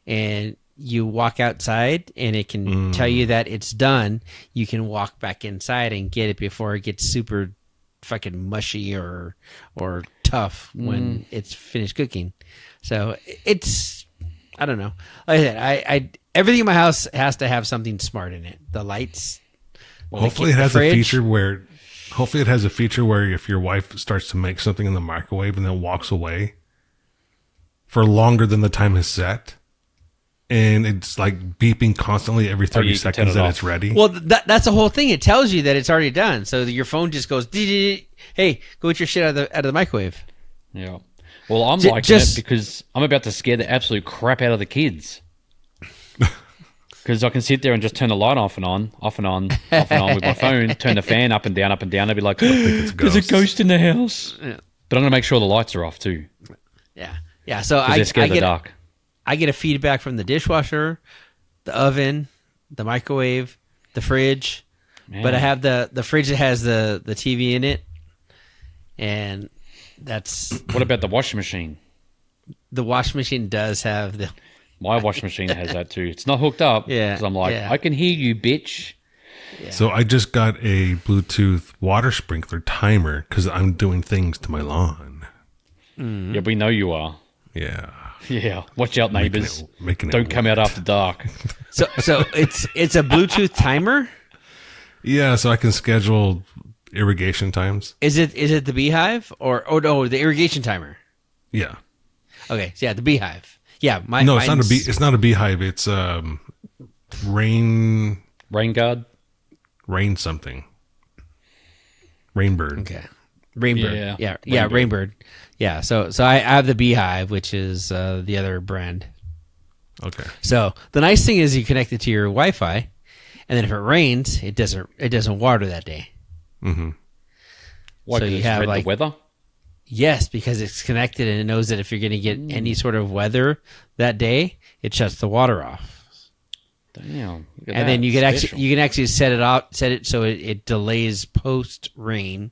and you walk outside and it can tell you that it's done, you can walk back inside and get it before it gets super fucking mushy or tough when it's finished cooking. So it's, I don't know. Like I said, I everything in my house has to have something smart in it. The lights. Well, hopefully it has a feature where if your wife starts to make something in the microwave and then walks away for longer than the time is set, and it's like beeping constantly every 30 seconds that it's ready. Well, that's the whole thing. It tells you that it's already done. So your phone just goes, hey, go get your shit out of the microwave. Yeah. Well, I'm liking it because I'm about to scare the absolute crap out of the kids. Because I can sit there and just turn the light off and on with my phone, turn the fan up and down. I'd be like, there's a ghost in the house. Yeah. But I'm going to make sure the lights are off too. Yeah. Yeah. So they're scared of the dark. I get a feedback from the dishwasher, the oven, the microwave, the fridge. Man. But I have the fridge that has the TV in it. and that's What about the washing machine? the washing machine does have the. My washing machine has that too. It's not hooked up. Yeah, Because I'm like, yeah. I can hear you, bitch. So I just got a Bluetooth water sprinkler timer because I'm doing things to my lawn. Yeah, we know you are. Yeah. Yeah. Watch out, neighbors. Making it Don't come out after dark. So it's a Bluetooth timer. Yeah, so I can schedule irrigation times. Is it the beehive or no, the irrigation timer? Yeah. Okay, so yeah, the beehive. Yeah, No, it's not a bee. It's not a beehive. It's rain Rain guard. something. Rainbird. Okay, Rainbird. Yeah, Yeah, Rainbird. Rainbird. Yeah, so I have the beehive, which is the other brand. Okay. So the nice thing is you connect it to your Wi-Fi, and then if it rains, it doesn't water that day. Mm-hmm. What, So you does have, read like- the weather? Yes, because it's connected and it knows that if you're going to get any sort of weather that day, it shuts the water off. Damn. look at And then that. you can Special. actually set it so it delays post rain.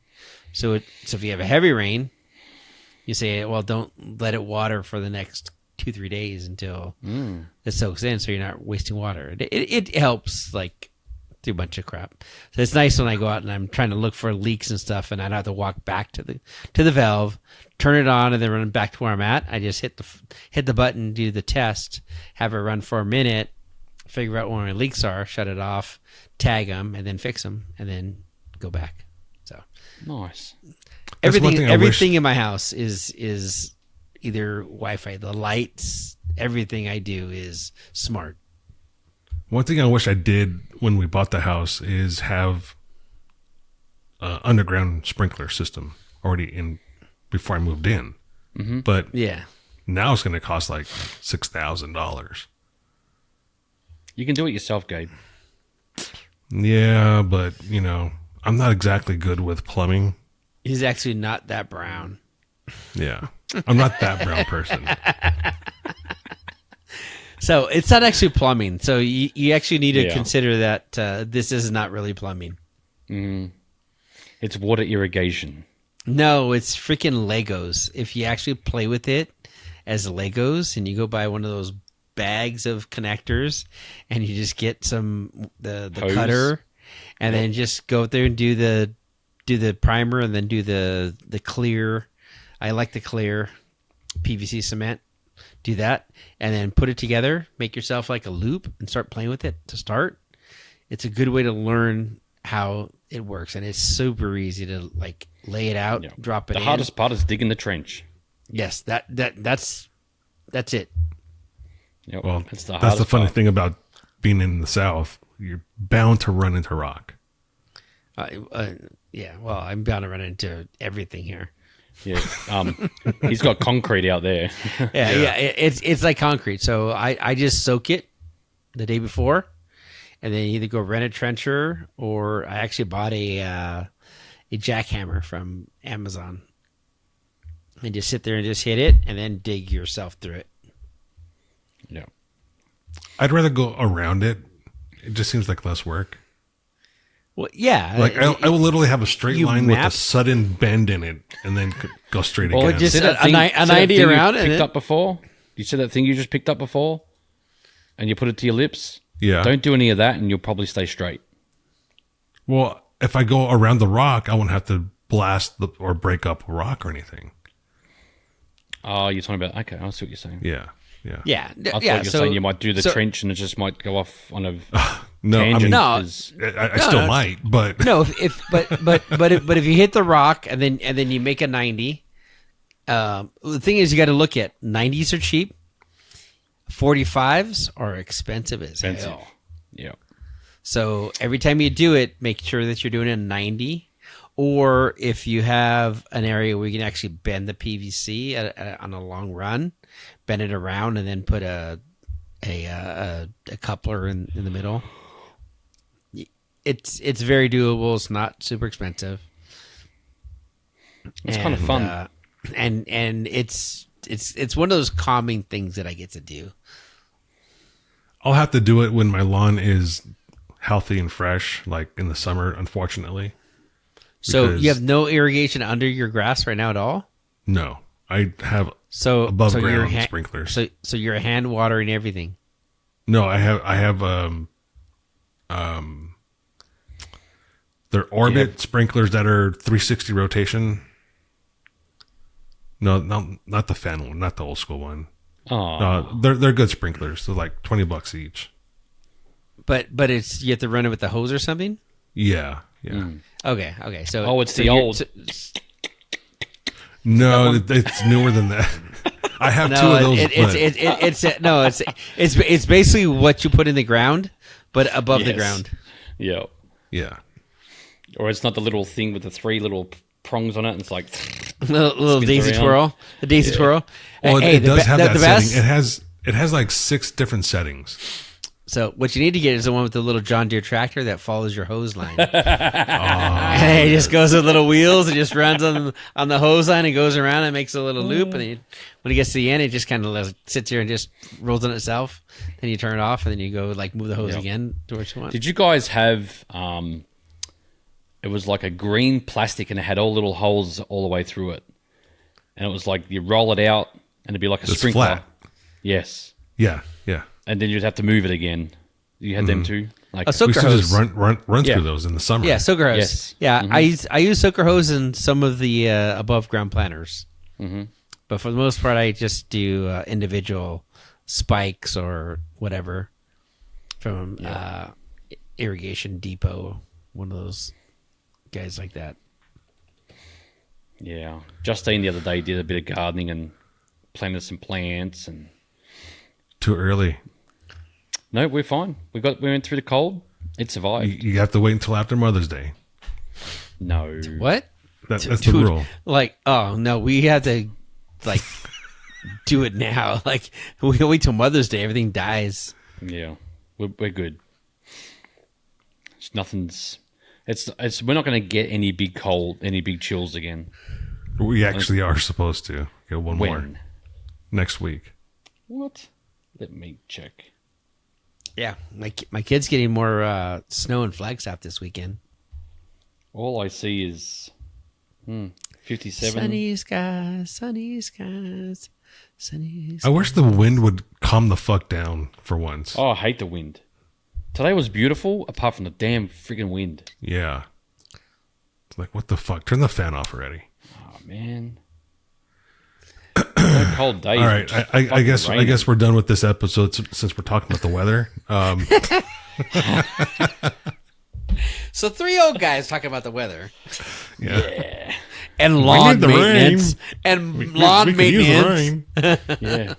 So if you have a heavy rain, you say, well, don't let it water for the next 2-3 days until it soaks in, so you're not wasting water. It helps like do a bunch of crap. So it's nice when I go out and I'm trying to look for leaks and stuff, and I don't have to walk back to the valve, turn it on, and then run back to where I'm at. I just hit the button, do the test, have it run for a minute, figure out where my leaks are, shut it off, tag them, and then fix them, and then go back. So Nice. That's one thing I wish- everything in my house is either Wi-Fi. The lights, everything I do is smart. One thing I wish I did when we bought the house is have an underground sprinkler system already in before I moved in. Mm-hmm. But Yeah. now it's going to cost like $6,000. You can do it yourself, Gabe. Yeah, but I'm not exactly good with plumbing. He's actually not that brown. Yeah, I'm not that brown person. So it's not actually plumbing. So you actually need to Yeah. consider that this is not really plumbing. It's water irrigation. No, it's freaking Legos. If you actually play with it as Legos and you go buy one of those bags of connectors and you just get the Hose. cutter and then just go there and do the primer and then do the clear. I like the clear PVC cement. Do that and then put it together. Make yourself like a loop and start playing with it to start. It's a good way to learn how it works, and it's super easy to like lay it out, Yeah. drop it The in. hardest part is digging the trench. Yes, that's it. Yep. Well, that's that's the funny part. thing about being in the South. You're bound to run into rock. Yeah, well, I'm bound to run into everything here. Yeah. He's got concrete out there. Yeah, it's like concrete. So I just soak it the day before, and then either go rent a trencher or I actually bought a jackhammer from Amazon, and just sit there and just hit it, and then dig yourself through it. Yeah. I'd rather go around it. It just seems like less work. Well, yeah, Like I will literally have a straight You line with map- a sudden bend in it, and then go straight Well, again. just See that a thing- ni- see a that 90 thing you around and picked then- up before? You see that thing you just picked up before? And you put it to your lips? Yeah. Don't do any of that and you'll probably stay straight. Well, if I go around the rock, I won't have to blast or break up a rock or anything. Oh, you're talking about... Okay, I see what you're saying. Yeah. yeah, I thought yeah. you were So saying you might do the so- trench and it just might go off on a No, I tangent. mean, No. 'cause- I still might, but No, but if you hit the rock and then you make a 90, the thing is you got to look at 90s are cheap, 45s are expensive as Expensive. hell. Yeah. So every time you do it, make sure that you're doing a 90, or if you have an area where you can actually bend the PVC on a long run, bend it around and then put a coupler in the middle. It's very doable. It's not super expensive. It's kind of fun. And it's one of those calming things that I get to do. I'll have to do it when my lawn is healthy and fresh, like in the summer, unfortunately. So because- you have no irrigation under your grass right now at all? No, I have So above so ground you're sprinklers. So you're hand watering everything. No, I have they're orbit sprinklers that are 360 rotation. No, not the fan one, not the old school one. Oh, They're good sprinklers. They're like $20 each. But it's you have to run it with the hose or something? Yeah. Okay. So oh, it's so the you're- old. so- No, it's newer than that. I have two no, of those. it's basically what you put in the ground, but above the Yes. ground. Yeah. yeah. Or it's not the little thing with the 3 little prongs on it. And it's like Little Spins daisy around. twirl. The daisy twirl. Well, Hey, it does have that the setting. best. It has like 6 different settings. So what you need to get is the one with the little John Deere tractor that follows your hose line. And it just goes with little wheels and just runs on the hose line and goes around and makes a little loop. And then when it gets to the end, it just kind of sits here and just rolls on itself. Then you turn it off and then you go like move the hose Yep. again to what you want. Did you guys have it was like a green plastic and it had all little holes all the way through it. And it was like you roll it out and it'd be like a It's sprinkler. flat. Yes. Yeah. And then you'd have to move it again. You had them too? Like A We soaker used to hose. just run Yeah. through those in the summer. Yeah, soaker hose. Yes. Yeah, I use soaker hose in some of the above ground planters. But for the most part, I just do individual spikes or whatever from Irrigation Depot, one of those guys like that. Yeah. Justine the other day did a bit of gardening and planted some plants and Too early. no, we're fine. We went through the cold. It survived. You have to wait until after Mother's Day. No. What? That's the Dude, rule. Like, oh no, we have to like do it now. Like, we wait till Mother's Day, everything dies. Yeah. We're good. It's we're not going to get any big cold, any big chills again. We actually are supposed to get one more When? next week. What? Let me check. Yeah, my kid's getting more snow and Flagstaff this weekend. All I see is 57. Sunny skies, sunny skies, sunny skies. I wish the wind would calm the fuck down for once. Oh, I hate the wind. Today was beautiful, apart from the damn freaking wind. Yeah. It's like, what the fuck? Turn the fan off already. Oh, man. No cold days. All right. I guess we're done with this episode since we're talking about the weather. So 3 old guys talking about the weather Yeah. and lawn the maintenance rain. and lawn we could use the maintenance. rain. Yeah.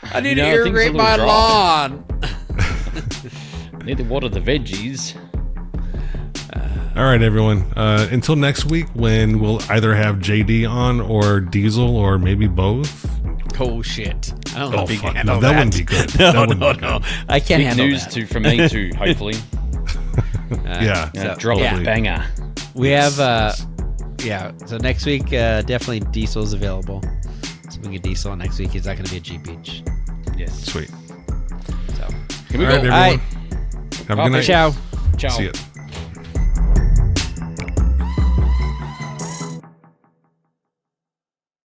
I need to You know, things are a irrigate little my dry. lawn. Need to water the veggies. All right, everyone. Until next week, when we'll either have JD on or Diesel or maybe both. Oh shit! I don't Oh, think I fuck. can No, handle that wouldn't be good. No, That wouldn't no, be no. good. I can't Big handle news that. from me too, hopefully. Yeah. Yeah, drop yeah. a banger. We have so next week definitely Diesel's available. So we get Diesel next week. He's not going to be at G Beach. Yes. Sweet. So Can we All right, go? everyone. all right, Have a good night. ciao. Ciao. See ya.